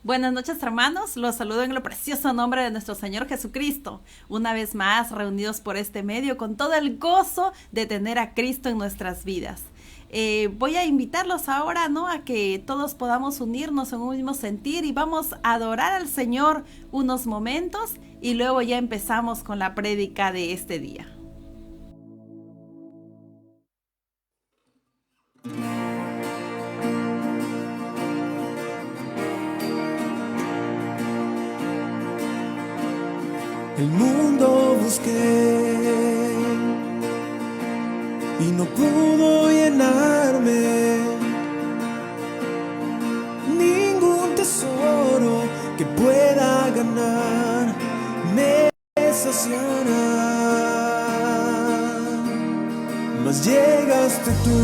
Buenas noches, hermanos. Los saludo en el precioso nombre de nuestro Señor Jesucristo. Una vez más, reunidos por este medio con todo el gozo de tener a Cristo en nuestras vidas. Voy a invitarlos ahora, ¿no? A que todos podamos unirnos en un mismo sentir y vamos a adorar al Señor unos momentos y luego ya empezamos con la prédica de este día. El mundo busqué y no pudo llenarme. Ningún tesoro que pueda ganar me saciará. Mas llegaste tú,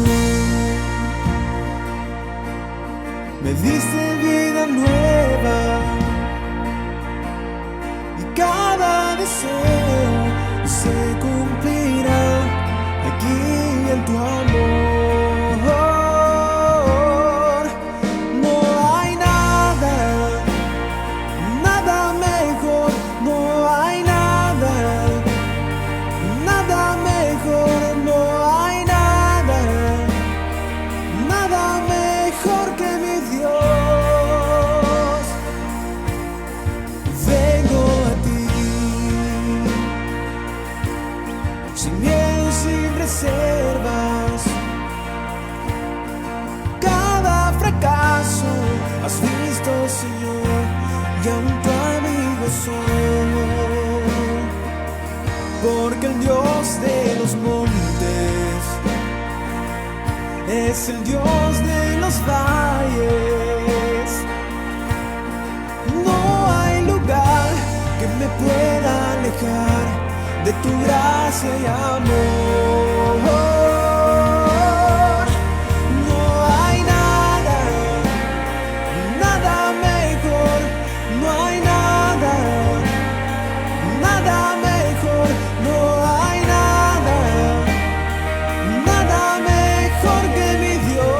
me diste vida nueva. Cada deseo se cumplirá aquí en tu amor. No hay nada, nada mejor. No hay nada, nada mejor. No hay nada, nada mejor que mi Dios. Vengo sin miedo, sin reservas. Cada fracaso has visto, Señor, y aún tu amigo soy. Porque el Dios de los montes es el Dios de los valles. No hay lugar que me pueda alejar de tu gracia y amor. No hay nada, nada mejor. No hay nada, nada mejor. No hay nada, nada mejor que mi Dios.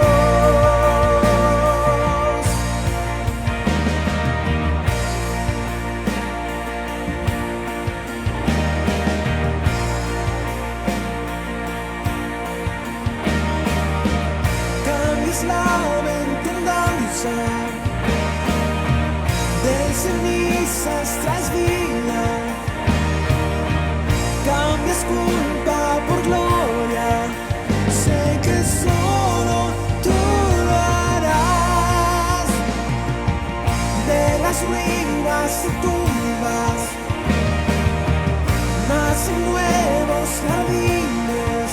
La venganza de cenizas tras vida, cambias culpa por gloria. Sé que solo tú lo harás. De las ruinas y tumbas nacen nuevos jardines.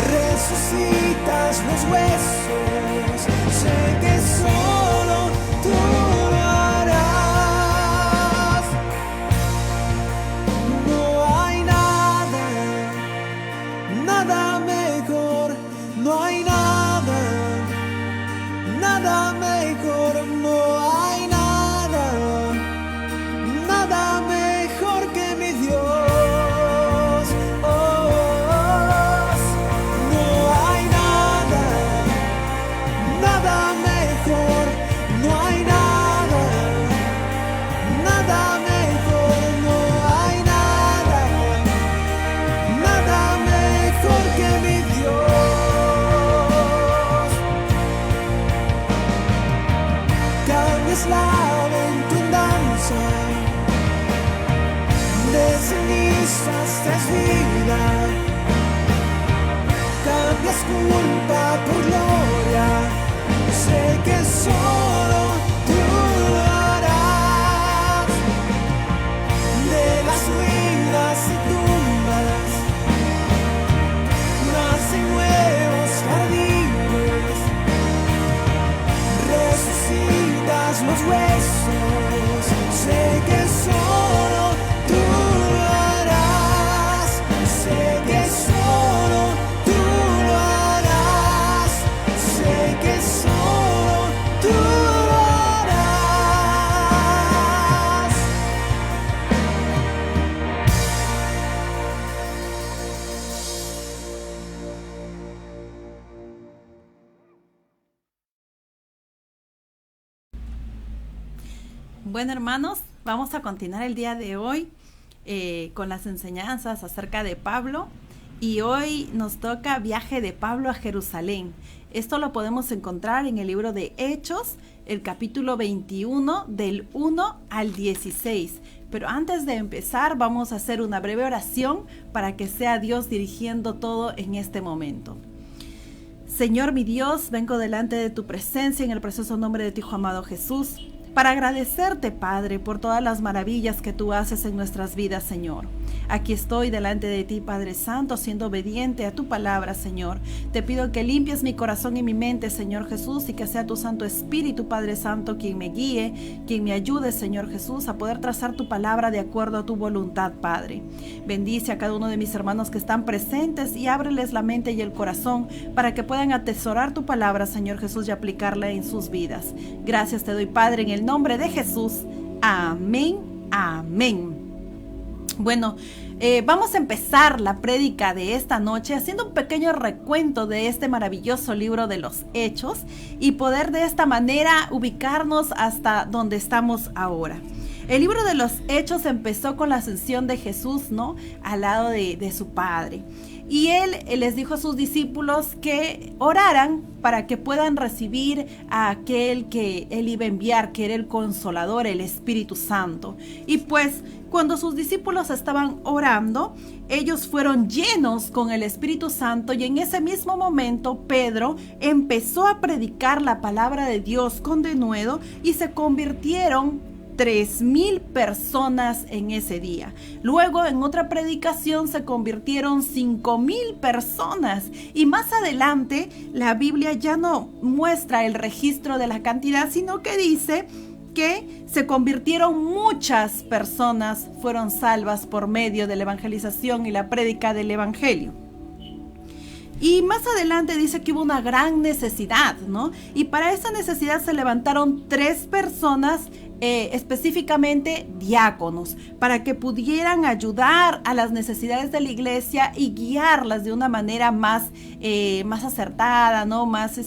Resucitas los huesos, sé que solo tú lo harás. No hay nada, nada mejor. No hay nada, nada mejor. No hay nada, nada mejor que mi Dios. La venganza de cenizas tras vida, cambias culpa por gloria. Sé que solo tú lo harás. De las ruinas y tumbas nacen nuevos jardines. Resucitas los huesos, sé que solo tú lo harás. Sé que solo tú lo harás. Sé que solo tú lo harás. Bueno, hermanos, vamos a continuar el día de hoy con las enseñanzas acerca de Pablo. Y hoy nos toca viaje de Pablo a Jerusalén. Esto lo podemos encontrar en el libro de Hechos, el capítulo 21, del 1 al 16. Pero antes de empezar, vamos a hacer una breve oración para que sea Dios dirigiendo todo en este momento. Señor mi Dios, vengo delante de tu presencia en el precioso nombre de tu Hijo amado Jesús, para agradecerte, Padre, por todas las maravillas que tú haces en nuestras vidas, Señor. Aquí estoy delante de ti, Padre Santo, siendo obediente a tu palabra, Señor. Te pido que limpies mi corazón y mi mente, Señor Jesús, y que sea tu Santo Espíritu, Padre Santo, quien me guíe, quien me ayude, Señor Jesús, a poder trazar tu palabra de acuerdo a tu voluntad, Padre. Bendice a cada uno de mis hermanos que están presentes y ábreles la mente y el corazón para que puedan atesorar tu palabra, Señor Jesús, y aplicarla en sus vidas. Gracias te doy, Padre, en el nombre de Jesús. Amén, amén. Bueno, vamos a empezar la prédica de esta noche haciendo un pequeño recuento de este maravilloso libro de los Hechos y poder de esta manera ubicarnos hasta donde estamos ahora. El libro de los Hechos empezó con la ascensión de Jesús, ¿no?, al lado de su Padre. Y él les dijo a sus discípulos que oraran para que puedan recibir a aquel que él iba a enviar, que era el Consolador, el Espíritu Santo. Y pues cuando sus discípulos estaban orando, ellos fueron llenos con el Espíritu Santo y en ese mismo momento Pedro empezó a predicar la palabra de Dios con denuedo y se convirtieron 3,000 personas en ese día. Luego en otra predicación se convirtieron 5,000 personas y más adelante la Biblia ya no muestra el registro de la cantidad, sino que dice que se convirtieron muchas personas, fueron salvas por medio de la evangelización y la prédica del evangelio. Y más adelante dice que hubo una gran necesidad, ¿no? Y para esa necesidad se levantaron 3 personas, específicamente diáconos, para que pudieran ayudar a las necesidades de la iglesia y guiarlas de una manera más acertada, ¿no?, más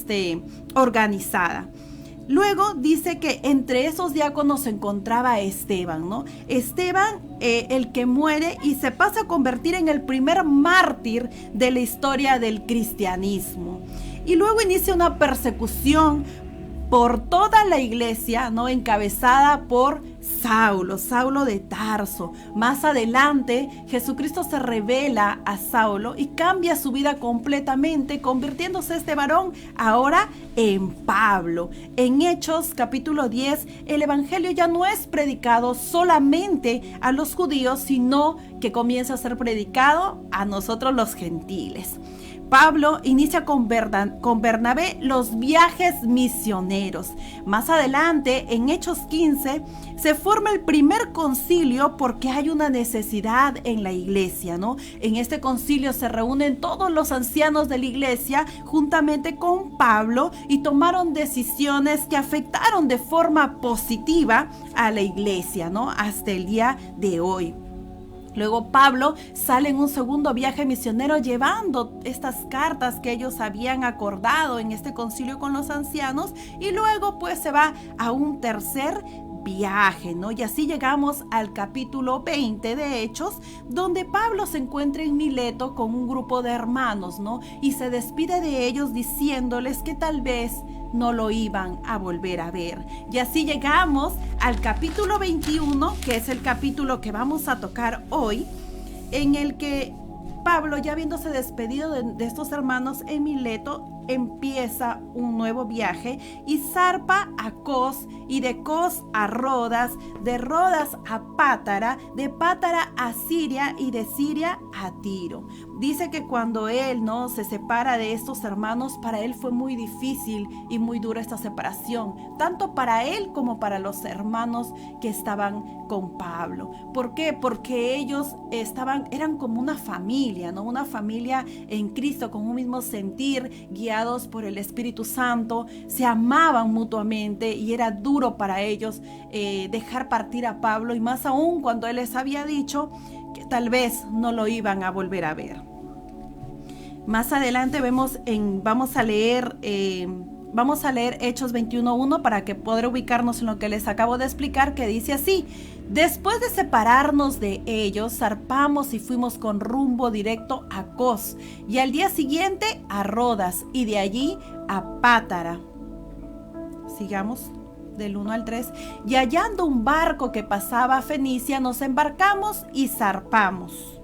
organizada. Luego dice que entre esos diáconos se encontraba Esteban, ¿no? Esteban, el que muere y se pasa a convertir en el primer mártir de la historia del cristianismo. Y luego inicia una persecución por toda la iglesia, ¿no?, encabezada por Saulo de Tarso. Más adelante, Jesucristo se revela a Saulo y cambia su vida completamente, convirtiéndose este varón ahora en Pablo. En Hechos capítulo 10, el evangelio ya no es predicado solamente a los judíos, sino que comienza a ser predicado a nosotros los gentiles. Pablo inicia con Bernabé los viajes misioneros. Más adelante, en Hechos 15, se forma el primer concilio porque hay una necesidad en la iglesia, ¿no? En este concilio se reúnen todos los ancianos de la iglesia juntamente con Pablo y tomaron decisiones que afectaron de forma positiva a la iglesia, ¿no?, hasta el día de hoy. Luego Pablo sale en un segundo viaje misionero llevando estas cartas que ellos habían acordado en este concilio con los ancianos y luego pues se va a un tercer viaje, ¿no? Y así llegamos al capítulo 20 de Hechos, donde Pablo se encuentra en Mileto con un grupo de hermanos, ¿no? Y se despide de ellos diciéndoles que tal vez no lo iban a volver a ver. Y así llegamos al capítulo 21, que es el capítulo que vamos a tocar hoy, en el que Pablo, ya habiéndose despedido de estos hermanos en Mileto, empieza un nuevo viaje y zarpa a Cos y de Cos a Rodas, de Rodas a Pátara, de Pátara a Siria y de Siria a Tiro. Dice que cuando él no se separa de estos hermanos, para él fue muy difícil y muy dura esta separación, tanto para él como para los hermanos que estaban con Pablo. ¿Por qué? Porque ellos eran como una familia, ¿no? Una familia en Cristo con un mismo sentir, guiados por el Espíritu Santo, se amaban mutuamente y era duro para ellos dejar partir a Pablo, y más aún cuando él les había dicho que tal vez no lo iban a volver a ver. Más adelante vamos a leer Vamos a leer Hechos 21:1 para que poder ubicarnos en lo que les acabo de explicar, que dice así: después de separarnos de ellos, zarpamos y fuimos con rumbo directo a Cos, y al día siguiente a Rodas, y de allí a Pátara. Sigamos del 1 al 3. Y hallando un barco que pasaba a Fenicia, nos embarcamos y zarpamos.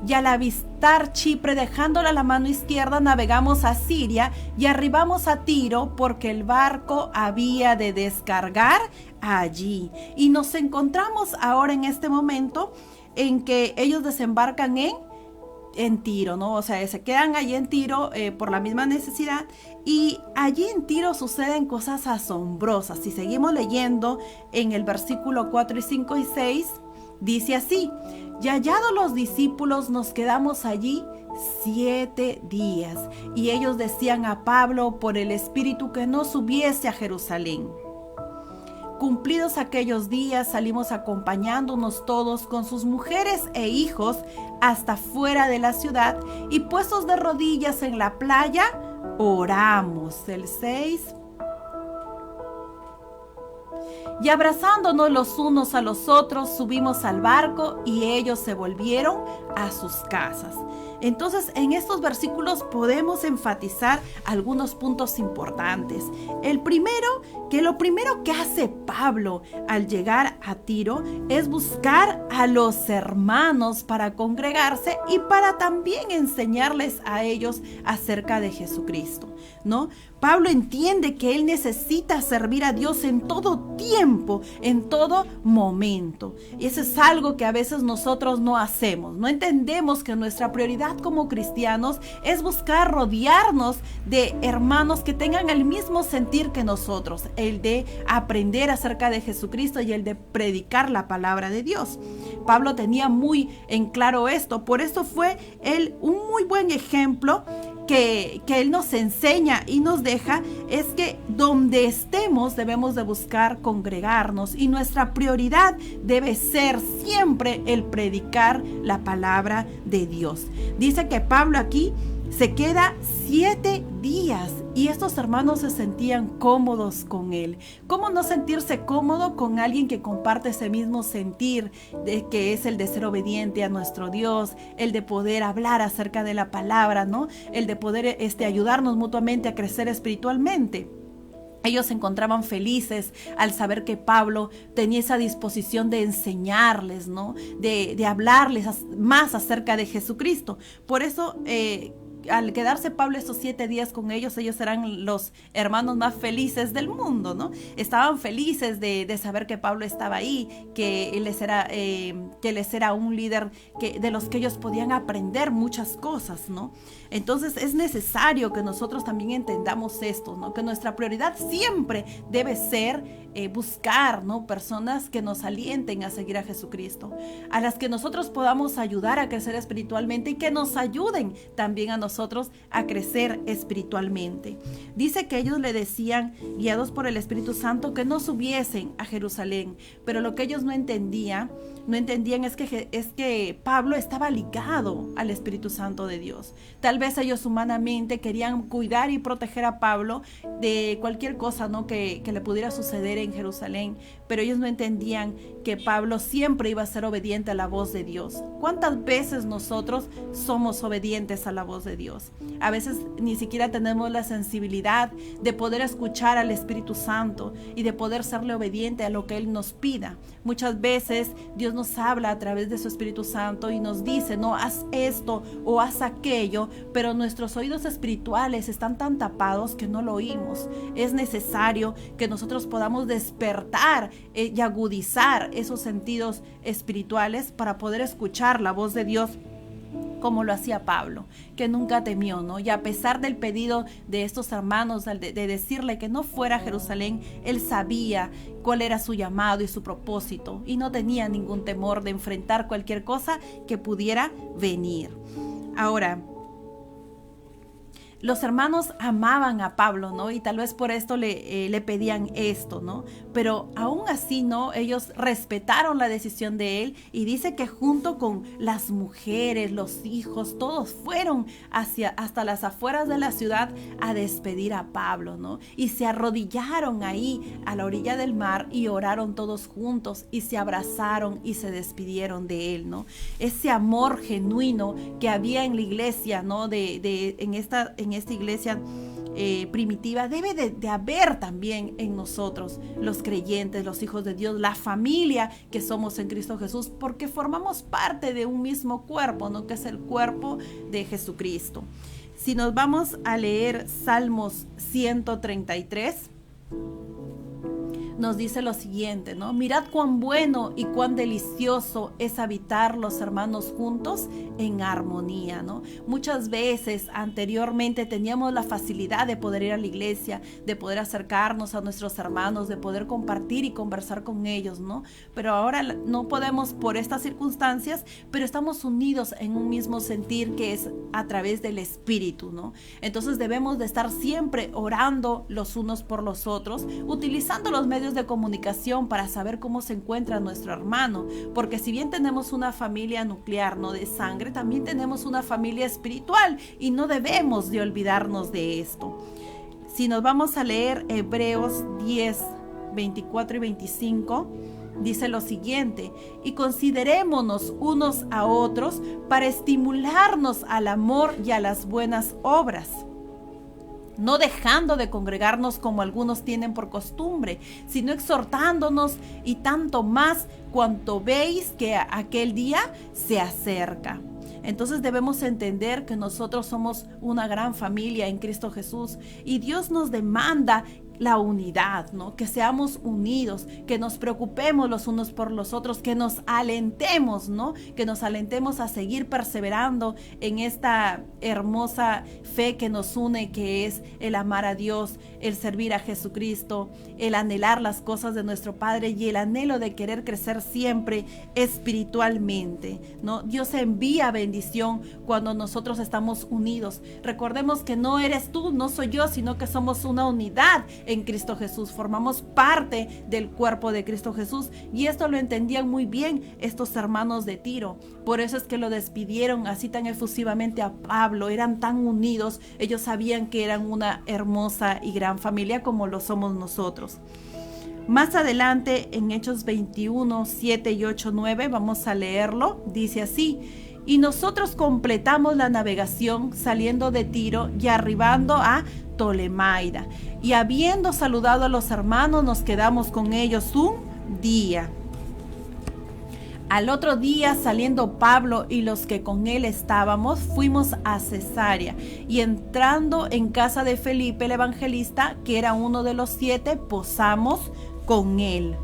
Y al avistar Chipre, dejándola a la mano izquierda, navegamos a Siria y arribamos a Tiro, porque el barco había de descargar allí. Y nos encontramos ahora en este momento en que ellos desembarcan en Tiro, ¿no? O sea, se quedan allí en Tiro por la misma necesidad, y allí en Tiro suceden cosas asombrosas. Si seguimos leyendo en el versículo 4 y 5 y 6, dice así: y hallados los discípulos, nos quedamos allí 7 días, y ellos decían a Pablo por el Espíritu que no subiese a Jerusalén. Cumplidos aquellos días, salimos acompañándonos todos con sus mujeres e hijos hasta fuera de la ciudad, y puestos de rodillas en la playa, oramos. El 6. Y abrazándonos los unos a los otros, subimos al barco, y ellos se volvieron a sus casas. Entonces, en estos versículos podemos enfatizar algunos puntos importantes. El primero, que lo primero que hace Pablo al llegar a Tiro es buscar a los hermanos para congregarse y para también enseñarles a ellos acerca de Jesucristo, ¿no? Pablo entiende que él necesita servir a Dios en todo tiempo, en todo momento. Y eso es algo que a veces nosotros no hacemos. No entendemos que nuestra prioridad como cristianos es buscar rodearnos de hermanos que tengan el mismo sentir que nosotros, el de aprender acerca de Jesucristo y el de predicar la palabra de Dios. Pablo tenía muy en claro esto, por eso fue él un muy buen ejemplo que él nos enseña y nos deja, es que donde estemos debemos de buscar congregarnos, y nuestra prioridad debe ser siempre el predicar la palabra de Dios. Dice que Pablo aquí se queda 7 días y estos hermanos se sentían cómodos con él. ¿Cómo no sentirse cómodo con alguien que comparte ese mismo sentir, de que es el de ser obediente a nuestro Dios, el de poder hablar acerca de la palabra, ¿no? El de poder ayudarnos mutuamente a crecer espiritualmente? Ellos se encontraban felices al saber que Pablo tenía esa disposición de enseñarles, ¿no? De hablarles más acerca de Jesucristo. Por eso, al quedarse Pablo estos 7 días con ellos eran los hermanos más felices del mundo, ¿no? Estaban felices de saber que Pablo estaba ahí, que él les era un líder de los que ellos podían aprender muchas cosas, ¿no? Entonces es necesario que nosotros también entendamos esto, ¿no? Que nuestra prioridad siempre debe ser buscar, ¿no? Personas que nos alienten a seguir a Jesucristo, a las que nosotros podamos ayudar a crecer espiritualmente y que nos ayuden también a nosotros a crecer espiritualmente. Dice que ellos le decían, guiados por el Espíritu Santo, que no subiesen a Jerusalén, pero lo que ellos no entendían es que Pablo estaba ligado al Espíritu Santo de Dios. Tal vez ellos humanamente querían cuidar y proteger a Pablo de cualquier cosa, ¿no? que le pudiera suceder en Jerusalén, pero ellos no entendían que Pablo siempre iba a ser obediente a la voz de Dios. ¿Cuántas veces nosotros somos obedientes a la voz de Dios? A veces ni siquiera tenemos la sensibilidad de poder escuchar al Espíritu Santo y de poder serle obediente a lo que Él nos pida. Muchas veces Dios nos habla a través de su Espíritu Santo y nos dice, no, haz esto o haz aquello, pero nuestros oídos espirituales están tan tapados que no lo oímos. Es necesario que nosotros podamos despertar y agudizar esos sentidos espirituales para poder escuchar la voz de Dios, como lo hacía Pablo, que nunca temió, ¿no? Y a pesar del pedido de estos hermanos de decirle que no fuera a Jerusalén, él sabía cuál era su llamado y su propósito, y no tenía ningún temor de enfrentar cualquier cosa que pudiera venir. Ahora, Los hermanos amaban a Pablo, ¿no? Y tal vez por esto le pedían esto, ¿no? Pero aún así, ¿no? Ellos respetaron la decisión de él y dice que junto con las mujeres, los hijos, todos fueron hasta las afueras de la ciudad a despedir a Pablo, ¿no? Y se arrodillaron ahí a la orilla del mar y oraron todos juntos y se abrazaron y se despidieron de él, ¿no? Ese amor genuino que había en la iglesia, ¿no? En esta iglesia primitiva debe de haber también en nosotros, los creyentes, los hijos de Dios, la familia que somos en Cristo Jesús, porque formamos parte de un mismo cuerpo, ¿no? Que es el cuerpo de Jesucristo. Si nos vamos a leer Salmos 133, nos dice lo siguiente, ¿no? Mirad cuán bueno y cuán delicioso es habitar los hermanos juntos en armonía, ¿no? Muchas veces anteriormente teníamos la facilidad de poder ir a la iglesia, de poder acercarnos a nuestros hermanos, de poder compartir y conversar con ellos, ¿no? Pero ahora no podemos por estas circunstancias, pero estamos unidos en un mismo sentir que es a través del Espíritu, ¿no? Entonces debemos de estar siempre orando los unos por los otros, utilizando los medios de comunicación para saber cómo se encuentra nuestro hermano, porque si bien tenemos una familia nuclear, no de sangre, también tenemos una familia espiritual y no debemos de olvidarnos de esto. Si nos vamos a leer Hebreos 10, 24 y 25, dice lo siguiente: y considerémonos unos a otros para estimularnos al amor y a las buenas obras, no dejando de congregarnos como algunos tienen por costumbre, sino exhortándonos, y tanto más cuanto veis que aquel día se acerca. Entonces debemos entender que nosotros somos una gran familia en Cristo Jesús y Dios nos demanda la unidad, ¿no? Que seamos unidos, que nos preocupemos los unos por los otros, que nos alentemos, ¿no? Que nos alentemos a seguir perseverando en esta hermosa fe que nos une, que es el amar a Dios, el servir a Jesucristo, el anhelar las cosas de nuestro Padre y el anhelo de querer crecer siempre espiritualmente, ¿no? Dios envía bendición cuando nosotros estamos unidos. Recordemos que no eres tú, no soy yo, sino que somos una unidad en Cristo Jesús, formamos parte del cuerpo de Cristo Jesús, y esto lo entendían muy bien estos hermanos de Tiro. Por eso es que lo despidieron así tan efusivamente a Pablo, eran tan unidos, ellos sabían que eran una hermosa y gran familia como lo somos nosotros. Más adelante en Hechos 21, 7 y 8, 9, vamos a leerlo, dice así: y nosotros completamos la navegación saliendo de Tiro y arribando a Tolemaida, y habiendo saludado a los hermanos nos quedamos con ellos un día. Al otro día, saliendo Pablo y los que con él estábamos, fuimos a Cesarea, y entrando en casa de Felipe el evangelista, que era uno de los 7, posamos con él.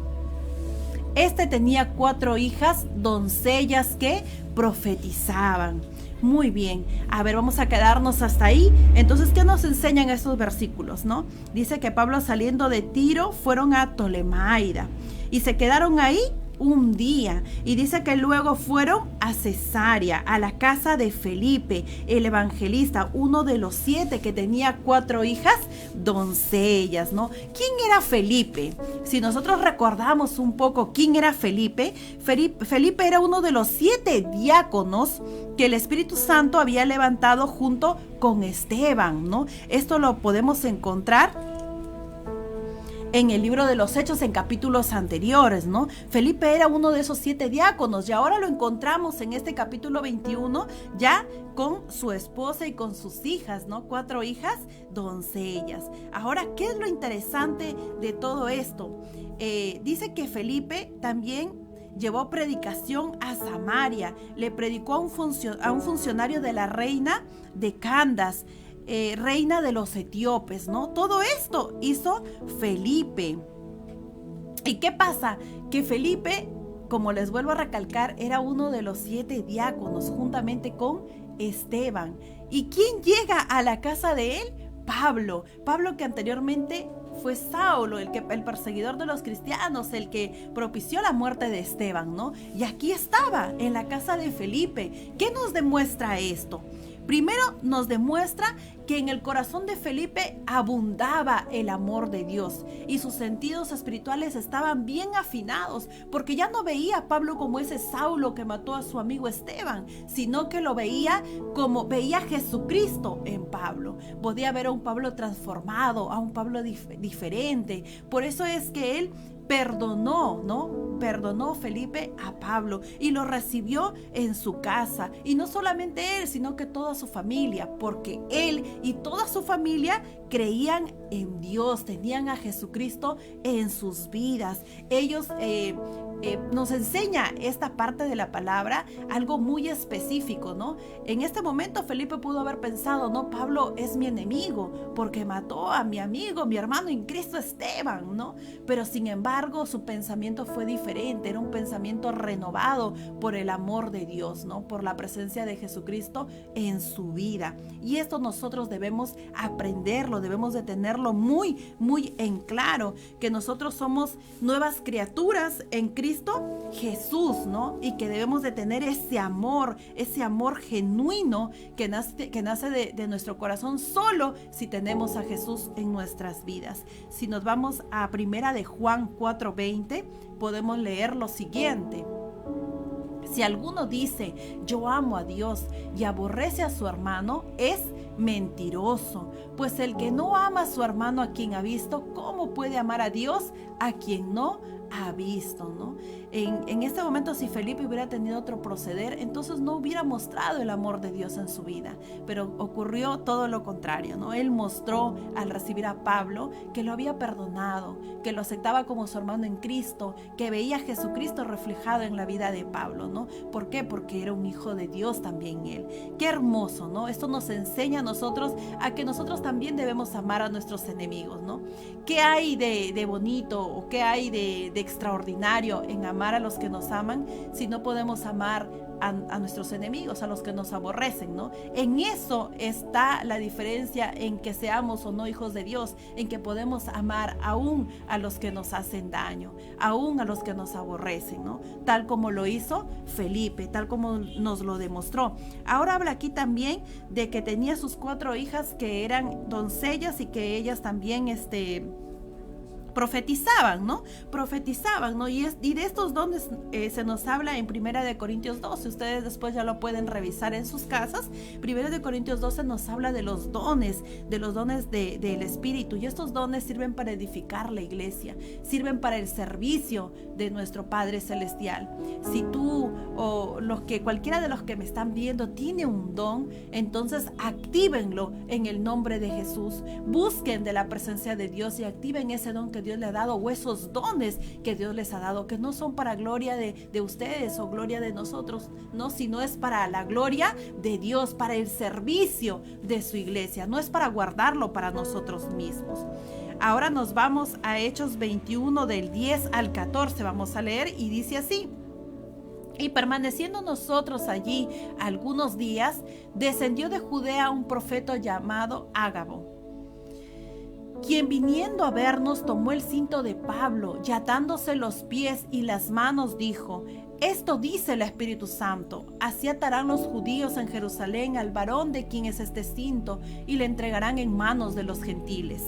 Este tenía 4 hijas, doncellas que profetizaban. Muy bien, a ver, vamos a quedarnos hasta ahí. Entonces, ¿qué nos enseñan estos versículos, no? Dice que Pablo, saliendo de Tiro, fueron a Tolemaida y se quedaron ahí un día, y dice que luego fueron a Cesarea, a la casa de Felipe el evangelista, uno de los 7 que tenía 4 hijas doncellas, ¿no? ¿Quién era Felipe? Si nosotros recordamos un poco quién era Felipe, Felipe era uno de los 7 diáconos que el Espíritu Santo había levantado junto con Esteban, ¿no? Esto lo podemos encontrar en el libro de los Hechos en capítulos anteriores, ¿no? Felipe era uno de esos 7 diáconos, y ahora lo encontramos en este capítulo 21 ya con su esposa y con sus hijas, ¿no? 4 hijas doncellas. Ahora, ¿qué es lo interesante de todo esto? Dice que Felipe también llevó predicación a Samaria, le predicó a un funcionario de la reina de Candas, reina de los etíopes, ¿no? Todo esto hizo Felipe. ¿Y qué pasa? Que Felipe, como les vuelvo a recalcar, era uno de los 7 diáconos juntamente con Esteban. ¿Y quién llega a la casa de él? Pablo, que anteriormente fue Saulo, el perseguidor de los cristianos, el que propició la muerte de Esteban, ¿no? Y aquí estaba, en la casa de Felipe. ¿Qué nos demuestra esto? Primero nos demuestra que en el corazón de Felipe abundaba el amor de Dios y sus sentidos espirituales estaban bien afinados, porque ya no veía a Pablo como ese Saulo que mató a su amigo Esteban, sino que lo veía como veía a Jesucristo en Pablo. Podía ver a un Pablo transformado, a un Pablo diferente. Por eso es que él perdonó, ¿no? Perdonó Felipe a Pablo y lo recibió en su casa. Y no solamente él, sino que toda su familia, porque él y toda su familia creían en Dios, tenían a Jesucristo en sus vidas. Ellos nos enseña esta parte de la palabra algo muy específico, ¿no? En este momento Felipe pudo haber pensado, no, Pablo es mi enemigo porque mató a mi amigo, mi hermano en Cristo Esteban, ¿no? Pero sin embargo su pensamiento fue diferente, era un pensamiento renovado por el amor de Dios, ¿no? Por la presencia de Jesucristo en su vida. Y esto nosotros debemos aprenderlo, debemos de tenerlo muy, muy en claro, que nosotros somos nuevas criaturas en Cristo Jesús, ¿no? Y que debemos de tener ese amor genuino que nace de nuestro corazón solo si tenemos a Jesús en nuestras vidas. Si nos vamos a Primera de Juan 4:20, podemos leer lo siguiente. Si alguno dice, yo amo a Dios y aborrece a su hermano, es mentiroso. Pues el que no ama a su hermano a quien ha visto, ¿cómo puede amar a Dios a quien no ha visto, ¿no? En este momento, si Felipe hubiera tenido otro proceder, entonces no hubiera mostrado el amor de Dios en su vida, pero ocurrió todo lo contrario, ¿no? Él mostró al recibir a Pablo que lo había perdonado, que lo aceptaba como su hermano en Cristo, que veía a Jesucristo reflejado en la vida de Pablo, ¿no? ¿Por qué? Porque era un hijo de Dios también él. Qué hermoso, ¿no? Esto nos enseña a nosotros a que nosotros también debemos amar a nuestros enemigos, ¿no? ¿Qué hay de bonito o qué hay de extraordinario en amar a los que nos aman si no podemos amar a nuestros enemigos, a los que nos aborrecen, ¿no? En eso está la diferencia en que seamos o no hijos de Dios, en que podemos amar aún a los que nos hacen daño, aún a los que nos aborrecen, ¿no? Tal como lo hizo Felipe, tal como nos lo demostró. Ahora habla aquí también de que tenía sus 4 hijas que eran doncellas y que ellas también profetizaban, ¿no? Y de estos dones se nos habla en 1 de Corintios 12. Ustedes después ya lo pueden revisar en sus casas. 1 de Corintios 12 nos habla de los dones del Espíritu. Y estos dones sirven para edificar la iglesia, sirven para el servicio de nuestro Padre Celestial. Si tú o cualquiera de los que me están viendo tiene un don, entonces actívenlo en el nombre de Jesús. Busquen de la presencia de Dios y activen ese don que Dios le ha dado, o esos dones que Dios les ha dado, que no son para gloria de ustedes o gloria de nosotros, no, sino es para la gloria de Dios, para el servicio de su iglesia, no es para guardarlo para nosotros mismos. Ahora nos vamos a Hechos 21 del 10 al 14, vamos a leer y dice así: y permaneciendo nosotros allí algunos días, descendió de Judea un profeta llamado Ágabo, quien viniendo a vernos tomó el cinto de Pablo y atándose los pies y las manos dijo: esto dice el Espíritu Santo, así atarán los judíos en Jerusalén al varón de quien es este cinto y le entregarán en manos de los gentiles.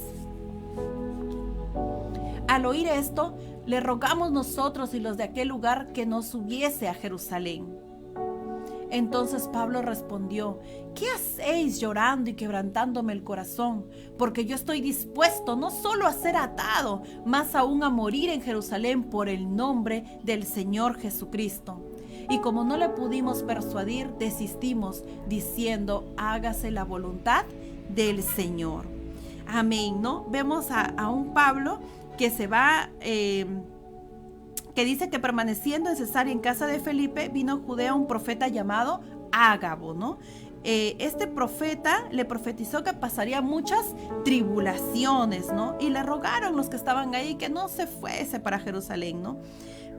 Al oír esto, le rogamos nosotros y los de aquel lugar que nos subiese a Jerusalén. Entonces Pablo respondió: ¿qué hacéis llorando y quebrantándome el corazón? Porque yo estoy dispuesto no solo a ser atado, más aún a morir en Jerusalén por el nombre del Señor Jesucristo. Y como no le pudimos persuadir, desistimos, diciendo: hágase la voluntad del Señor. Amén, ¿no? Vemos a un Pablo que se va... que dice que permaneciendo en Cesarea en casa de Felipe, vino a Judea un profeta llamado Ágabo, ¿no? Este profeta le profetizó que pasaría muchas tribulaciones, ¿no? Y le rogaron los que estaban ahí que no se fuese para Jerusalén, ¿no?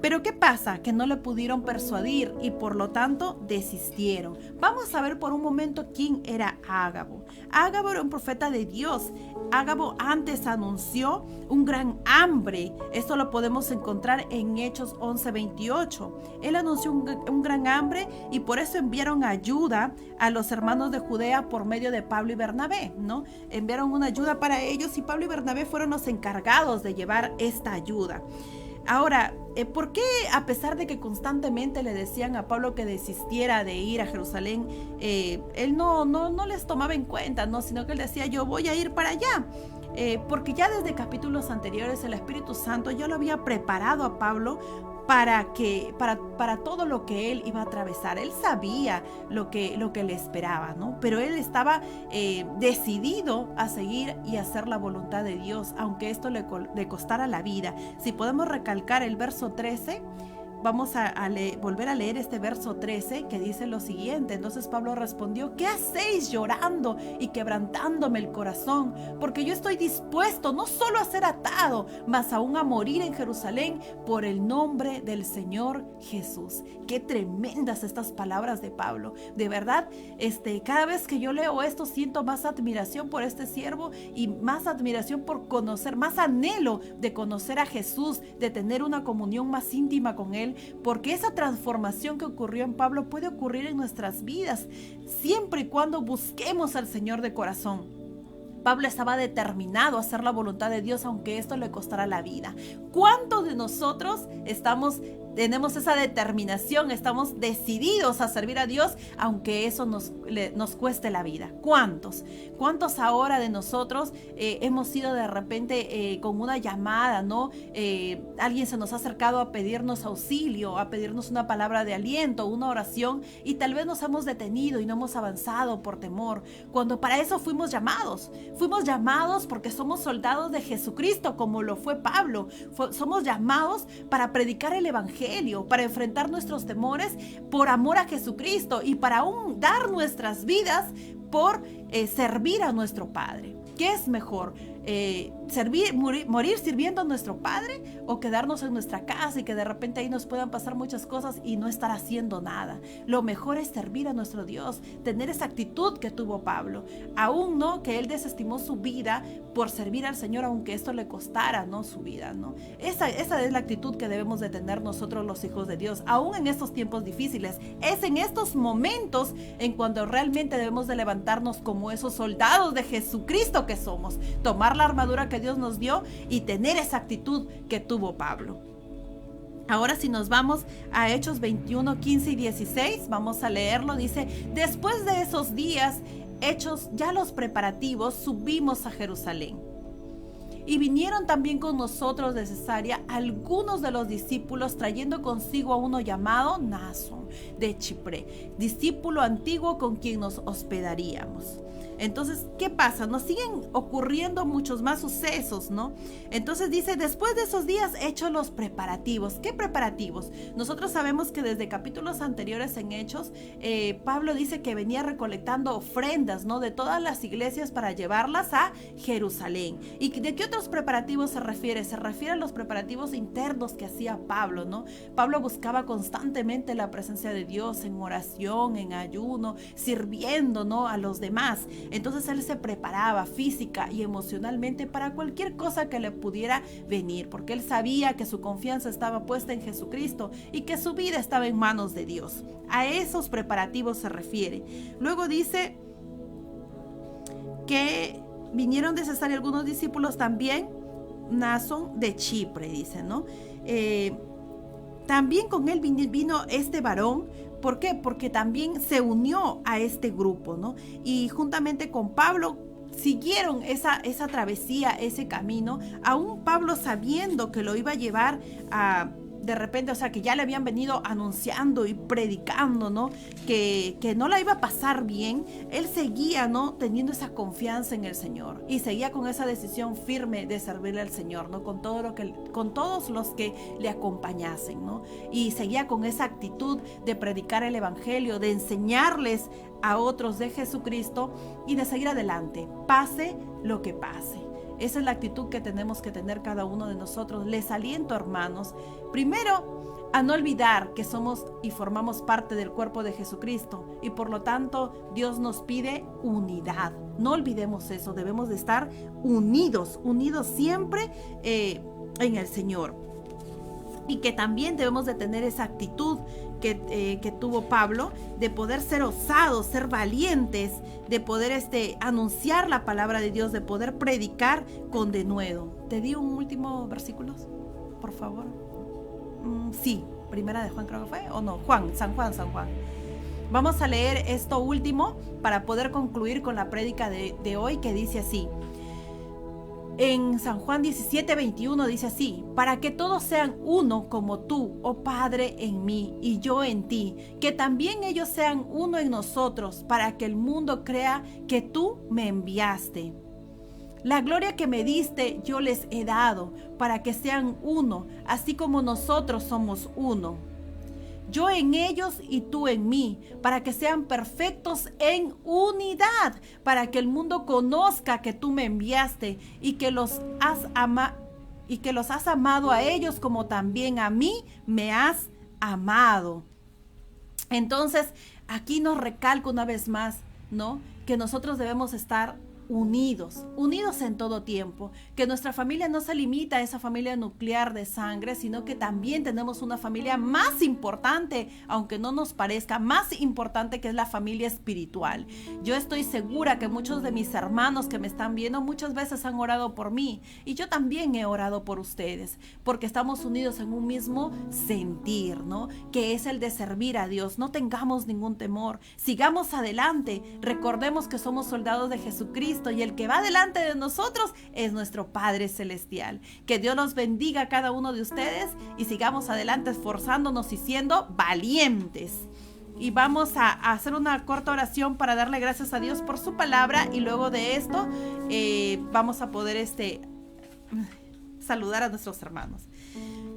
Pero ¿qué pasa? Que no le pudieron persuadir y por lo tanto desistieron. Vamos a ver por un momento quién era Ágabo. Ágabo era un profeta de Dios. Ágabo antes anunció un gran hambre. Esto lo podemos encontrar en Hechos 11:28. Él anunció un gran hambre y por eso enviaron ayuda a los hermanos de Judea por medio de Pablo y Bernabé, ¿no? Enviaron una ayuda para ellos y Pablo y Bernabé fueron los encargados de llevar esta ayuda. Ahora, ¿por qué a pesar de que constantemente le decían a Pablo que desistiera de ir a Jerusalén, él no les tomaba en cuenta, ¿no? Sino que él decía, yo voy a ir para allá? Porque ya desde capítulos anteriores el Espíritu Santo ya lo había preparado a Pablo para todo lo que él iba a atravesar. Él sabía lo que le esperaba, ¿no? Pero él estaba decidido a seguir y hacer la voluntad de Dios, aunque esto le costara la vida. Si podemos recalcar el verso 13, vamos a volver a leer este verso 13 que dice lo siguiente. Entonces Pablo respondió, ¿qué hacéis llorando y quebrantándome el corazón? Porque yo estoy dispuesto no solo a ser atado, mas aún a morir en Jerusalén por el nombre del Señor Jesús. Qué tremendas estas palabras de Pablo. De verdad, cada vez que yo leo esto siento más admiración por este siervo y más admiración por conocer, más anhelo de conocer a Jesús, de tener una comunión más íntima con Él. Porque esa transformación que ocurrió en Pablo puede ocurrir en nuestras vidas, siempre y cuando busquemos al Señor de corazón. Pablo estaba determinado a hacer la voluntad de Dios, aunque esto le costara la vida. ¿Cuántos de nosotros tenemos esa determinación, estamos decididos a servir a Dios, aunque eso nos cueste la vida? ¿Cuántos ahora de nosotros hemos sido de repente con una llamada, ¿no? Alguien se nos ha acercado a pedirnos auxilio, a pedirnos una palabra de aliento, una oración, y tal vez nos hemos detenido y no hemos avanzado por temor, cuando para eso fuimos llamados porque somos soldados de Jesucristo, como lo fue Pablo. Somos llamados para predicar el evangelio, para enfrentar nuestros temores por amor a Jesucristo y para aún dar nuestras vidas por servir a nuestro Padre. ¿Qué es mejor? ¿Morir sirviendo a nuestro Padre o quedarnos en nuestra casa y que de repente ahí nos puedan pasar muchas cosas y no estar haciendo nada? Lo mejor es servir a nuestro Dios, tener esa actitud que tuvo Pablo, aún no que él desestimó su vida por servir al Señor, aunque esto le costara, ¿no? Su vida, ¿no? Esa es la actitud que debemos de tener nosotros los hijos de Dios, aún en estos tiempos difíciles. Es en estos momentos en cuando realmente debemos de levantarnos como esos soldados de Jesucristo que somos, tomar la armadura que Dios nos dio y tener esa actitud que tuvo Pablo. Ahora si nos vamos a Hechos 21, 15 y 16, vamos a leerlo. Dice, después de esos días, hechos ya los preparativos, subimos a Jerusalén. Y vinieron también con nosotros de Cesarea algunos de los discípulos, trayendo consigo a uno llamado Mnasón de Chipre, discípulo antiguo con quien nos hospedaríamos. Entonces, ¿qué pasa? Nos siguen ocurriendo muchos más sucesos, ¿no? Entonces dice, después de esos días hechos los preparativos. ¿Qué preparativos? Nosotros sabemos que desde capítulos anteriores en Hechos, Pablo dice que venía recolectando ofrendas, ¿no? De todas las iglesias para llevarlas a Jerusalén. ¿Y de qué otros preparativos se refiere? Se refiere a los preparativos internos que hacía Pablo, ¿no? Pablo buscaba constantemente la presencia de Dios en oración, en ayuno, sirviendo, ¿no? A los demás. Entonces él se preparaba física y emocionalmente para cualquier cosa que le pudiera venir, porque él sabía que su confianza estaba puesta en Jesucristo y que su vida estaba en manos de Dios. A esos preparativos se refiere. Luego dice que vinieron de Cesarea algunos discípulos también, Mnasón de Chipre, dice, ¿no? También con él vino este varón. ¿Por qué? Porque también se unió a este grupo, ¿no? Y juntamente con Pablo siguieron esa travesía, ese camino, aún Pablo sabiendo que lo iba a llevar a... De repente, o sea, que ya le habían venido anunciando y predicando, ¿no? Que no la iba a pasar bien. Él seguía, ¿no? Teniendo esa confianza en el Señor y seguía con esa decisión firme de servirle al Señor, ¿no? Con todos los que le acompañasen, ¿no? Y seguía con esa actitud de predicar el evangelio, de enseñarles a otros de Jesucristo y de seguir adelante, pase lo que pase. Esa es la actitud que tenemos que tener cada uno de nosotros. Les aliento, hermanos, primero a no olvidar que somos y formamos parte del cuerpo de Jesucristo, y por lo tanto Dios nos pide unidad. No olvidemos eso, debemos de estar unidos siempre en el Señor. Y que también debemos de tener esa actitud que tuvo Pablo, de poder ser osados, ser valientes, de poder anunciar la palabra de Dios, de poder predicar con denuedo. ¿Te di un último versículo, por favor? Sí, primera de Juan creo que fue, o no, San Juan. Vamos a leer esto último para poder concluir con la prédica de hoy, que dice así. En San Juan 17:21 dice así: para que todos sean uno como tú, oh Padre, en mí y yo en ti, que también ellos sean uno en nosotros, para que el mundo crea que tú me enviaste. La gloria que me diste yo les he dado, para que sean uno, así como nosotros somos uno. Yo en ellos y tú en mí, para que sean perfectos en unidad, para que el mundo conozca que tú me enviaste y que los has amado a ellos como también a mí me has amado. Entonces, aquí nos recalco una vez más, ¿no?, que nosotros debemos estar unidos en todo tiempo, que nuestra familia no se limita a esa familia nuclear de sangre, sino que también tenemos una familia más importante, aunque no nos parezca, más importante, que es la familia espiritual. Yo estoy segura que muchos de mis hermanos que me están viendo muchas veces han orado por mí, y yo también he orado por ustedes, porque estamos unidos en un mismo sentir, ¿no?, que es el de servir a Dios. No tengamos ningún temor, sigamos adelante, recordemos que somos soldados de Jesucristo, y el que va delante de nosotros es nuestro Padre Celestial. Que Dios los bendiga a cada uno de ustedes y sigamos adelante esforzándonos y siendo valientes. Y vamos a hacer una corta oración para darle gracias a Dios por su palabra, y luego de esto vamos a poder saludar a nuestros hermanos.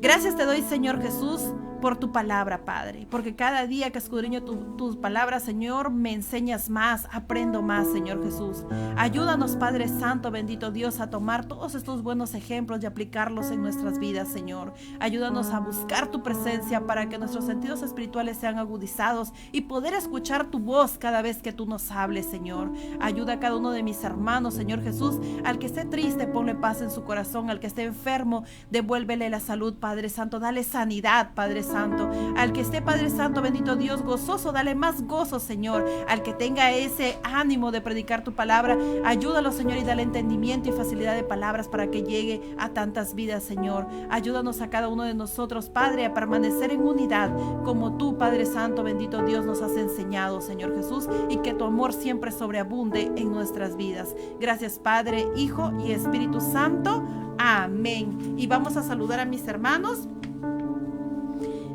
Gracias te doy, Señor Jesús, por tu palabra, Padre, porque cada día que escudriño tus palabras, Señor, me enseñas más, aprendo más, Señor Jesús. Ayúdanos, Padre Santo, bendito Dios, a tomar todos estos buenos ejemplos y aplicarlos en nuestras vidas, Señor. Ayúdanos a buscar tu presencia para que nuestros sentidos espirituales sean agudizados y poder escuchar tu voz cada vez que tú nos hables, Señor. Ayuda a cada uno de mis hermanos, Señor Jesús. Al que esté triste, ponle paz en su corazón. Al que esté enfermo, devuélvele la salud, Padre Santo. Dale sanidad, Padre Santo. Al que esté, Padre Santo, bendito Dios, gozoso, dale más gozo, Señor. Al que tenga ese ánimo de predicar tu palabra, ayúdalo, Señor, y dale entendimiento y facilidad de palabras para que llegue a tantas vidas, Señor. Ayúdanos a cada uno de nosotros, Padre, a permanecer en unidad como tú, Padre Santo, bendito Dios, nos has enseñado, Señor Jesús, y que tu amor siempre sobreabunde en nuestras vidas. Gracias, Padre, Hijo y Espíritu Santo. Amén. Y vamos a saludar a mis hermanos.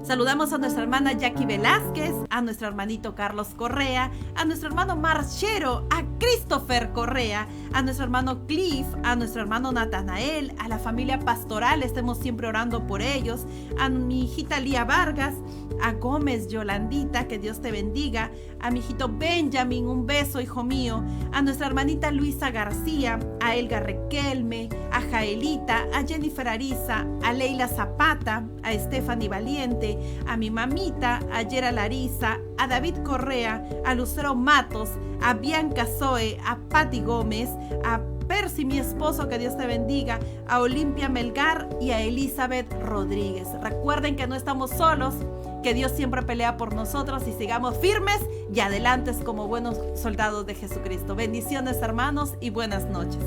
Saludamos a nuestra hermana Jackie Velázquez, a nuestro hermanito Carlos Correa, a nuestro hermano Marchero, a Christopher Correa, a nuestro hermano Cliff, a nuestro hermano Natanael, a la familia pastoral, estemos siempre orando por ellos, a mi hijita Lía Vargas, a Gómez Yolandita, que Dios te bendiga, a mi hijito Benjamin, un beso, hijo mío, a nuestra hermanita Luisa García, a Elga Requelme, a Jaelita, a Jennifer Ariza, a Leila Zapata, a Stephanie Valiente, a mi mamita, a Yera Larisa, a David Correa, a Lucero Matos, a Bianca Zoe, a Patti Gómez, a Percy, mi esposo, que Dios te bendiga, a Olimpia Melgar y a Elizabeth Rodríguez. Recuerden que no estamos solos, que Dios siempre pelea por nosotros, y sigamos firmes y adelante como buenos soldados de Jesucristo. Bendiciones, hermanos, y buenas noches.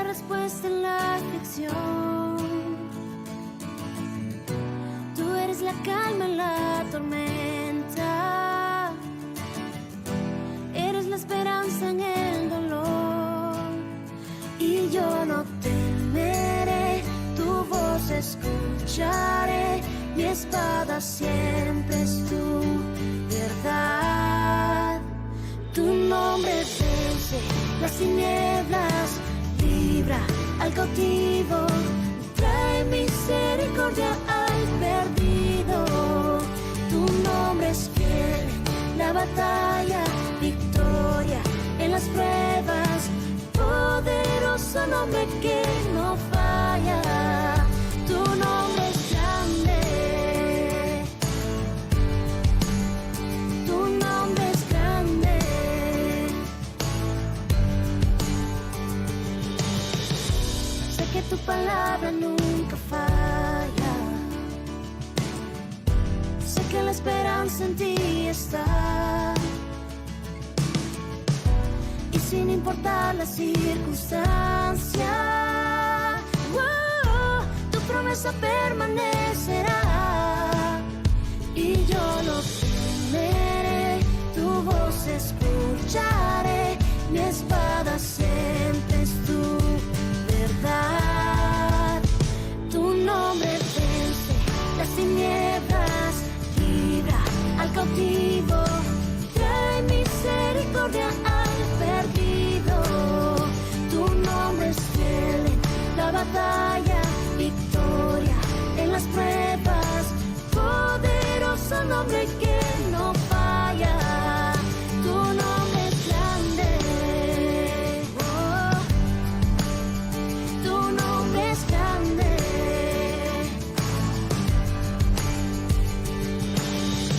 Respuesta en la aflicción, tú eres la calma en la tormenta, eres la esperanza en el dolor, y yo no temeré, tu voz escucharé, mi espada siempre es tu verdad. nombre vence las tinieblas, libra al cautivo, trae misericordia al perdido. Tu nombre es fiel, la batalla, victoria en las pruebas, poderoso nombre que no falla. Tu nombre es grande, tu nombre es grande. Sé que tu palabra nunca falla, sé que la esperanza en ti está. Y sin importar la circunstancia, tu promesa permanecerá. Y yo no temeré, tu voz escucharé, mi espada siempre es tu verdad. Tu nombre vence las tinieblas, libra al cautivo, trae misericordia al perdido. Tu nombre es fiel en la batalla, victoria en las pruebas, poderoso nombre que no falla. Tu nombre es grande, oh, tu nombre es grande.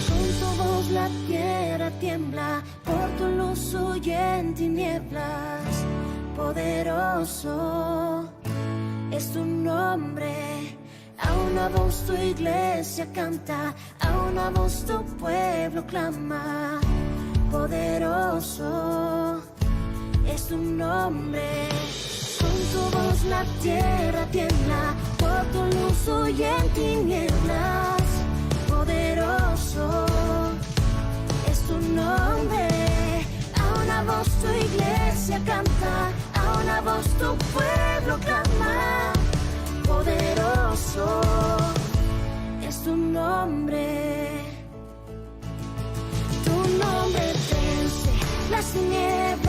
Con tu voz la tierra tiembla, por tu luz huye en tinieblas. Poderoso es tu nombre, a una voz tu iglesia canta, a una voz tu pueblo clama. Poderoso es tu nombre, con tu voz la tierra tiembla, por tu luz huye en tinieblas. Poderoso es tu nombre, a una voz tu iglesia canta, a una voz tu pueblo clama. Poderoso es tu nombre, tu nombre vence las tinieblas,